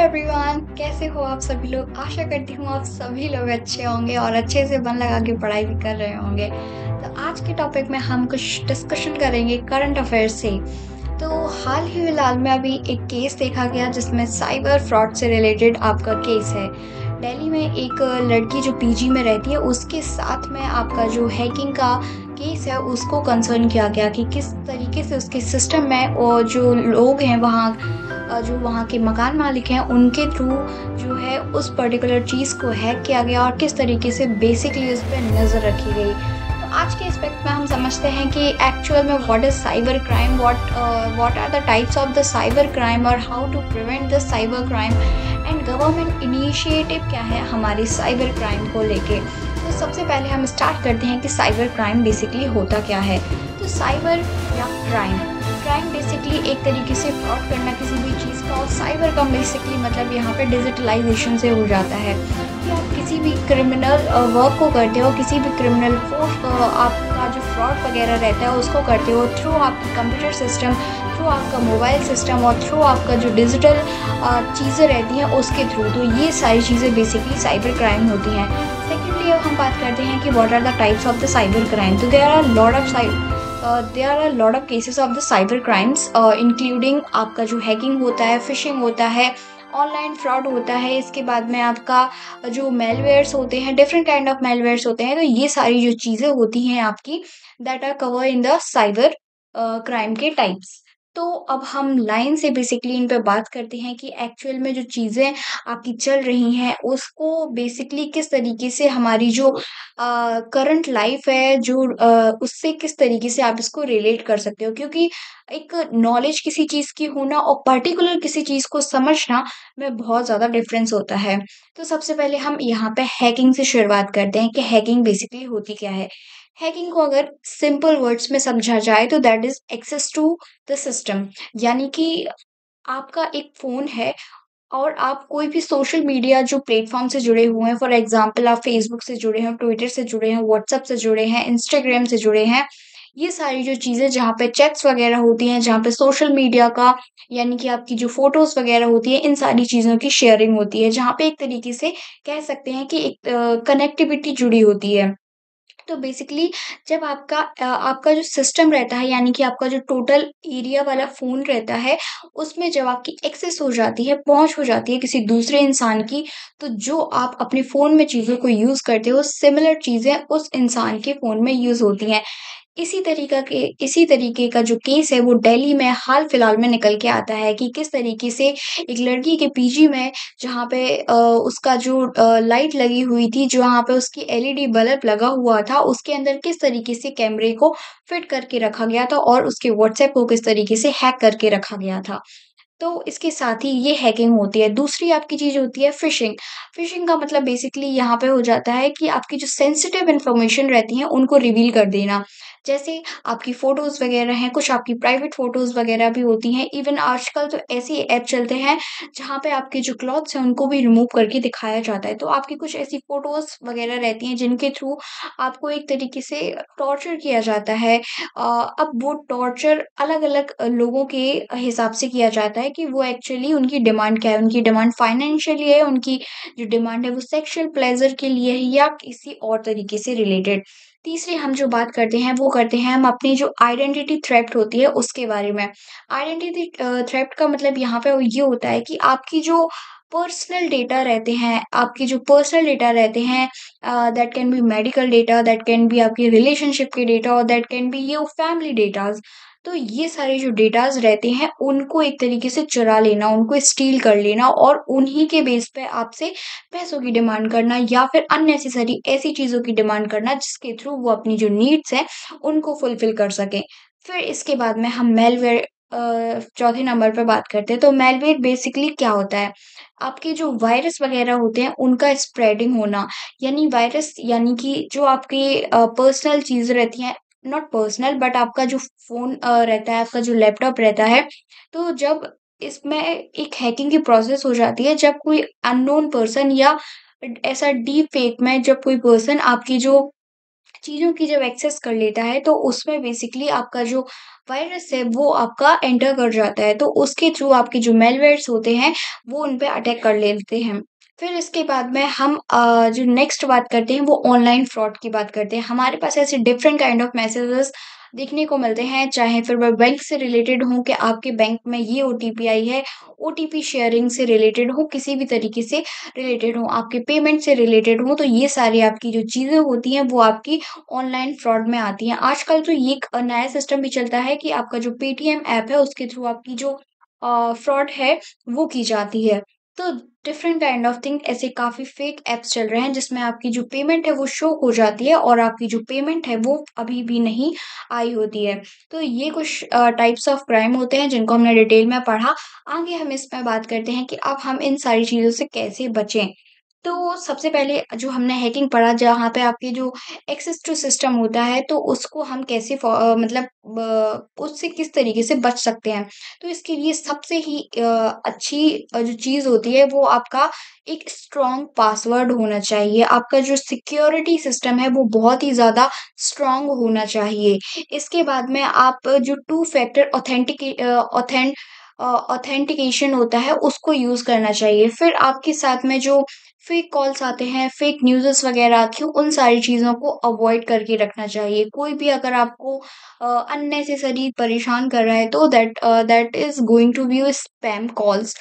Everyone, कैसे हो आप सभी लोग। आशा करती हूँ आप सभी लोग अच्छे होंगे और अच्छे से मन लगा के पढ़ाई भी कर रहे होंगे। तो आज के टॉपिक में हम कुछ डिस्कशन करेंगे करंट अफेयर्स से। तो हाल ही फिलहाल में अभी एक केस देखा गया जिसमें साइबर फ्रॉड से रिलेटेड आपका केस है। दिल्ली में एक लड़की जो पीजी में रहती है उसके साथ में आपका जो हैकिंग का केस है उसको कंसर्न किया गया कि किस तरीके से उसके सिस्टम में और जो लोग हैं वहाँ जो वहाँ के मकान मालिक हैं उनके थ्रू जो है उस पर्टिकुलर चीज़ को हैक किया गया और किस तरीके से बेसिकली उस पे नज़र रखी गई। तो आज के एस्पेक्ट में हम समझते हैं कि एक्चुअल में what is cyber crime, what are the types of the cyber crime और how to prevent the cyber crime and government initiative क्या है हमारी साइबर क्राइम को लेके। तो सबसे पहले हम स्टार्ट करते हैं कि साइबर क्राइम बेसिकली होता क्या है। तो साइबर या क्राइम क्राइम बेसिकली एक तरीके से फ्रॉड करना किसी भी चीज़ का, और साइबर का बेसिकली मतलब यहाँ पे डिजिटलाइजेशन से हो जाता है कि आप किसी भी क्रिमिनल वर्क को करते हो, किसी भी क्रिमिनल फोर्स आपका जो फ्रॉड वगैरह रहता है उसको करते हो थ्रू आपकी कंप्यूटर सिस्टम, थ्रू आपका मोबाइल सिस्टम और थ्रू आपका जो डिजिटल चीज़ें रहती हैं उसके थ्रू। तो ये सारी चीज़ें बेसिकली साइबर क्राइम होती हैं। सेकेंडली अब हम बात करते हैं कि what are the types of the cyber crime. तो there are a lot of cases of the cyber crimes including आपका जो हैकिंग होता है, फिशिंग होता है, ऑनलाइन फ्रॉड होता है, इसके बाद में आपका जो मेलवेयर्स होते हैं, डिफरेंट काइंड ऑफ मेलवेयर्स होते हैं। तो ये सारी जो चीज़ें होती हैं आपकी that are cover in the cyber crime के टाइप्स। तो अब हम लाइन से बेसिकली इन पे बात करते हैं कि एक्चुअल में जो चीज़ें आपकी चल रही हैं उसको बेसिकली किस तरीके से हमारी जो करंट लाइफ है जो उससे किस तरीके से आप इसको रिलेट कर सकते हो, क्योंकि एक नॉलेज किसी चीज़ की होना और पर्टिकुलर किसी चीज़ को समझना में बहुत ज़्यादा डिफरेंस होता है। तो सबसे पहले हम यहाँ पे हैकिंग से शुरुआत करते हैं कि हैकिंग बेसिकली होती क्या है। हैकिंग को अगर सिंपल वर्ड्स में समझा जाए तो that is access to the system, यानी कि आपका एक फ़ोन है और आप कोई भी सोशल मीडिया जो प्लेटफ़ॉर्म से जुड़े हुए हैं, फॉर एग्ज़ाम्पल आप फ़ेसबुक से जुड़े हैं, ट्विटर से जुड़े हैं, व्हाट्सएप से जुड़े हैं, इंस्टाग्राम से जुड़े हैं। ये सारी जो चीज़ें जहाँ पे चैट्स वग़ैरह होती हैं, जहाँ पे सोशल मीडिया का यानी कि आपकी जो फ़ोटोज़ वग़ैरह होती हैं, इन सारी चीज़ों की शेयरिंग होती है, जहाँ पे एक तरीके से कह सकते हैं कि एक कनेक्टिविटी जुड़ी होती है। तो बेसिकली जब आपका जो सिस्टम रहता है यानी कि आपका जो टोटल एरिया वाला फ़ोन रहता है, उसमें जब आपकी एक्सेस हो जाती है, पहुँच हो जाती है किसी दूसरे इंसान की, तो जो आप अपने फ़ोन में चीज़ों को यूज़ करते हो, सिमिलर चीज़ें उस इंसान के फ़ोन में यूज़ होती हैं। इसी तरीके का जो केस है वो दिल्ली में हाल-फिलहाल में निकल के आता है कि किस तरीके से एक लड़की के पीजी में जहाँ पे उसका जो लाइट लगी हुई थी, जहाँ पे उसकी एलईडी बल्ब लगा हुआ था, उसके अंदर किस तरीके से कैमरे को फिट करके रखा गया था और उसके व्हाट्सएप को किस तरीके से हैक करके रखा गया था। तो इसके साथ ही ये हैकिंग होती है। दूसरी आपकी चीज़ होती है फ़िशिंग। फ़िशिंग का मतलब बेसिकली यहाँ पे हो जाता है कि आपकी जो सेंसिटिव इन्फॉर्मेशन रहती हैं, उनको रिवील कर देना। जैसे आपकी फ़ोटोज़ वग़ैरह हैं, कुछ आपकी प्राइवेट फ़ोटोज़ वग़ैरह भी होती हैं। इवन आजकल तो ऐसे ऐप चलते हैं, जहाँ पे आपके जो क्लॉथ्स हैं, उनको भी रिमूव करके दिखाया जाता है। तो आपकी कुछ ऐसी फ़ोटोज़ वग़ैरह रहती हैं, जिनके थ्रू आपको एक तरीके से टॉर्चर किया जाता है। अब वो टॉर्चर अलग-अलग लोगों के हिसाब से किया जाता है कि वो एक्चुअली उनकी डिमांड क्या है। उनकी डिमांड फाइनेंशियली है, उनकी जो डिमांड है वो सेक्सुअल प्लेज़र के लिए है या किसी और तरीके से रिलेटेड। तीसरी हम जो बात करते हैं वो करते हैं हम अपनी जो आइडेंटिटी थेफ्ट होती है उसके बारे में। आइडेंटिटी थेफ्ट का मतलब यहाँ पे ये होता है कि आपकी जो पर्सनल डेटा रहते हैं, आपके जो पर्सनल डेटा रहते हैं, that can be medical data, that can be आपके रिलेशनशिप के डेटा और that can be your family datas. तो ये सारे जो डेटाज़ रहते हैं उनको एक तरीके से चुरा लेना, उनको स्टील कर लेना और उन्हीं के बेस पे आपसे पैसों की डिमांड करना या फिर अननेसेसरी ऐसी चीज़ों की डिमांड करना जिसके थ्रू वो अपनी जो नीड्स हैं उनको फुलफ़िल कर सकें। फिर इसके बाद में हम मैलवेयर चौथे नंबर पे बात करते हैं। तो मैलवेयर बेसिकली क्या होता है? आपके जो वायरस वग़ैरह होते हैं उनका स्प्रेडिंग होना, यानी वायरस यानी कि जो आपके पर्सनल चीज़ें रहती हैं, नॉट पर्सनल बट आपका जो फ़ोन रहता है, आपका जो लैपटॉप रहता है, तो जब इसमें एक हैकिंग की प्रोसेस हो जाती है, जब कोई अननोन पर्सन या ऐसा डीप फेक में जब कोई पर्सन आपकी जो चीज़ों की जब एक्सेस कर लेता है तो उसमें बेसिकली आपका जो वायरस है वो आपका एंटर कर जाता है। तो उसके थ्रू आपके जो मैलवेयर्स होते हैं वो उन पे अटैक कर लेते हैं। फिर इसके बाद में हम जो नेक्स्ट बात करते हैं वो ऑनलाइन फ्रॉड की बात करते हैं। हमारे पास ऐसे डिफरेंट काइंड ऑफ मैसेजेस देखने को मिलते हैं, चाहे फिर वह बैंक से रिलेटेड हो कि आपके बैंक में ये ओटीपी आई है, ओटीपी शेयरिंग से रिलेटेड हो, किसी भी तरीके से रिलेटेड हो, आपके पेमेंट से रिलेटेड हो, तो ये सारी आपकी जो चीज़ें होती हैं वो आपकी ऑनलाइन फ्रॉड में आती हैं। आजकल तो ये एक नया सिस्टम भी चलता है कि आपका जो पेटीएम ऐप है उसके थ्रू आपकी जो फ्रॉड है वो की जाती है। तो डिफरेंट काइंड ऑफ थिंग ऐसे काफ़ी फेक ऐप्स चल रहे हैं जिसमें आपकी जो पेमेंट है वो शो हो जाती है और आपकी जो पेमेंट है वो अभी भी नहीं आई होती है। तो ये कुछ टाइप्स ऑफ क्राइम होते हैं जिनको हमने डिटेल में पढ़ा। आगे हम इसमें बात करते हैं कि अब हम इन सारी चीज़ों से कैसे बचें? तो सबसे पहले जो हमने हैकिंग पढ़ा जहाँ पे आपकी जो एक्सेस टू सिस्टम होता है तो उसको हम कैसे मतलब उससे किस तरीके से बच सकते हैं। तो इसके लिए सबसे ही अच्छी जो चीज़ होती है वो आपका एक स्ट्रॉन्ग पासवर्ड होना चाहिए। आपका जो सिक्योरिटी सिस्टम है वो बहुत ही ज़्यादा स्ट्रॉन्ग होना चाहिए। इसके बाद में आप जो टू फैक्टर ऑथेंटिकेशन होता है उसको यूज़ करना चाहिए। फिर आपके साथ में जो फेक कॉल्स आते हैं, फेक न्यूज़ेस वगैरह आती हैं, उन सारी चीज़ों को अवॉइड करके रखना चाहिए। कोई भी अगर आपको अननेसेसरी परेशान कर रहा है तो that is going to be spam calls.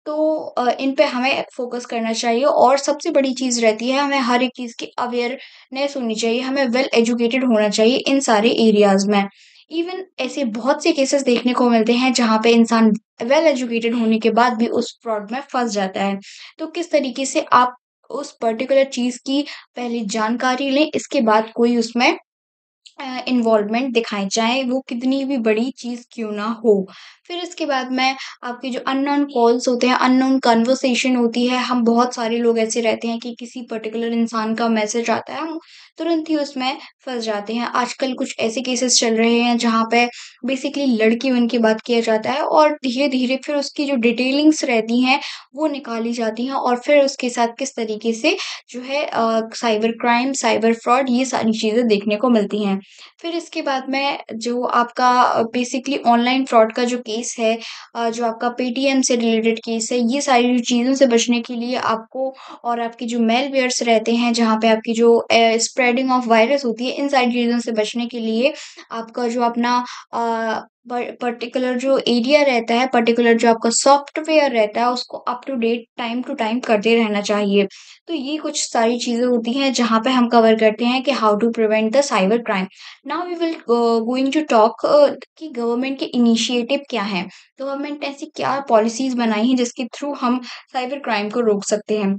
तो इन पे हमें फ़ोकस करना चाहिए और सबसे बड़ी चीज़ रहती है हमें हर एक चीज़ की अवेयरनेस होनी चाहिए, हमें वेल एजुकेटेड होना चाहिए इन सारे एरियाज़ में। इवन ऐसे बहुत से केसेस देखने को मिलते हैं जहाँ पे इंसान वेल एजुकेटेड होने के बाद भी उस फ्रॉड में फँस जाता है। तो किस तरीके से आप उस पर्टिकुलर चीज़ की पहले जानकारी लें, इसके बाद कोई उसमें इन्वॉल्वमेंट दिखाएँ, चाहे वो कितनी भी बड़ी चीज़ क्यों ना हो। फिर इसके बाद में आपके जो अननोन कॉल्स होते हैं, अननोन कन्वर्सेशन होती है, हम बहुत सारे लोग ऐसे रहते हैं कि किसी पर्टिकुलर इंसान का मैसेज आता है, हम तुरंत ही उसमें फँस जाते हैं। आजकल कुछ ऐसे केसेस चल रहे हैं जहाँ पे बेसिकली लड़की बन के बात किया जाता है और धीरे-धीरे फिर उसकी जो डिटेलिंग्स रहती हैं, वो निकाली जाती हैं और फिर उसके साथ किस तरीके से जो है साइबर क्राइम, साइबर फ्रॉड ये सारी चीज़ें देखने को मिलती हैं। फिर इसके बाद में जो आपका बेसिकली ऑनलाइन फ्रॉड का जो केस है जो आपका पेटीएम से रिलेटेड केस है, ये सारी चीज़ों से बचने के लिए आपको और आपके जो मैलवेयर्स रहते हैं, जहाँ पे आपकी जो स्प्रेडिंग ऑफ वायरस होती है, इन सारी चीज़ों से बचने के लिए आपका जो अपना पर्टिकुलर जो एरिया रहता है, पर्टिकुलर जो आपका सॉफ्टवेयर रहता है, उसको up to date time to time करते रहना चाहिए। तो ये कुछ सारी चीज़ें होती हैं जहाँ पे हम कवर करते हैं कि how to prevent the cyber crime. Now we will going to talk कि गवर्नमेंट के इनिशिएटिव क्या हैं? गवर्नमेंट ने ऐसी क्या पॉलिसीज़ बनाई हैं जिसके थ्रू हम साइबर क्राइम को रोक सकते हैं?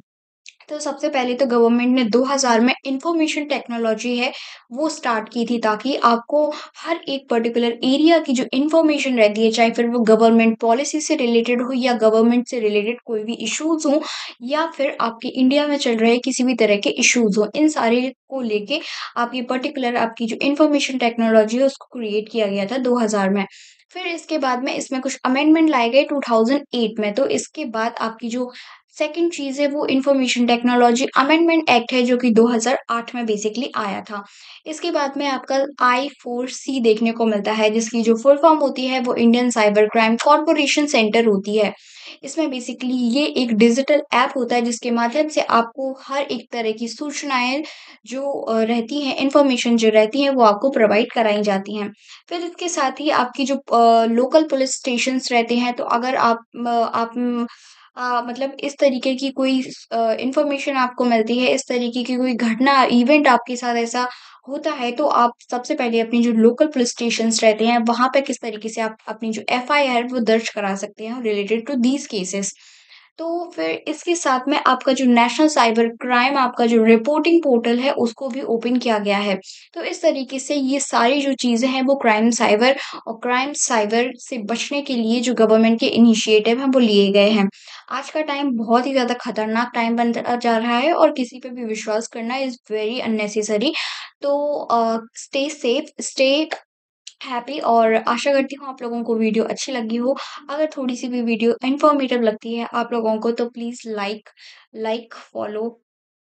तो सबसे पहले तो गवर्नमेंट ने 2000 में इंफॉर्मेशन टेक्नोलॉजी है, वो स्टार्ट की थी ताकि आपको हर एक पर्टिकुलर एरिया की जो इंफॉर्मेशन रहती है, चाहे फिर वो गवर्नमेंट पॉलिसी से रिलेटेड हो या गवर्नमेंट से रिलेटेड कोई भी इश्यूज़ हों या फिर आपके इंडिया में चल रहे किसी भी तरह के इश्यूज़ हों, इन सारे को लेके आप ये पर्टिकुलर आपकी जो इंफॉर्मेशन टेक्नोलॉजी है, उसको क्रिएट किया गया था 2000 में। फिर इसके बाद में इसमें कुछ अमेंडमेंट लाए गए 2008 में, तो इसके बाद आपकी जो सेकंड चीज़ है वो इन्फॉर्मेशन टेक्नोलॉजी अमेंडमेंट एक्ट है जो कि 2008 में बेसिकली आया था। इसके बाद में आपका I4C देखने को मिलता है जिसकी जो फुल फॉर्म होती है वो Indian cyber crime corporation centre होती है। इसमें बेसिकली ये एक डिजिटल ऐप होता है जिसके माध्यम से आपको हर एक तरह की सूचनाएँ जो रहती हैं, इन्फॉर्मेशन जो रहती हैं वो आपको प्रोवाइड कराई जाती हैं। फिर इसके साथ ही आपकी जो लोकल पुलिस स्टेशंस रहते हैं तो अगर मतलब इस तरीके की कोई इन्फॉर्मेशन आपको मिलती है, इस तरीके की कोई घटना, इवेंट आपके साथ ऐसा होता है, तो आप सबसे पहले अपनी जो लोकल पुलिस स्टेशंस रहते हैं, वहाँ पे किस तरीके से आप अपनी जो एफआईआर वो दर्ज करा सकते हैं रिलेटेड टू दीज़ केसेस। तो फिर इसके साथ में आपका जो नेशनल साइबर क्राइम आपका जो रिपोर्टिंग पोर्टल है, उसको भी ओपन किया गया है। तो इस तरीके से ये सारी जो चीज़ें हैं, वो क्राइम साइबर से बचने के लिए जो गवर्नमेंट के इनिशिएटिव हैं, वो लिए गए हैं। आज का टाइम बहुत ही ज़्यादा खतरनाक टाइम बनता जा रहा है और किसी पे भी विश्वास करना इज़ वेरी अननेसेसरी। तो स्टे सेफ, स्टे हैप्पी और आशा करती हूँ आप लोगों को वीडियो अच्छी लगी हो। अगर थोड़ी-सी भी वीडियो इन्फॉर्मेटिव लगती है आप लोगों को तो प्लीज़ फॉलो,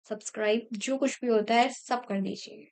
सब्सक्राइब जो कुछ भी होता है सब कर दीजिए।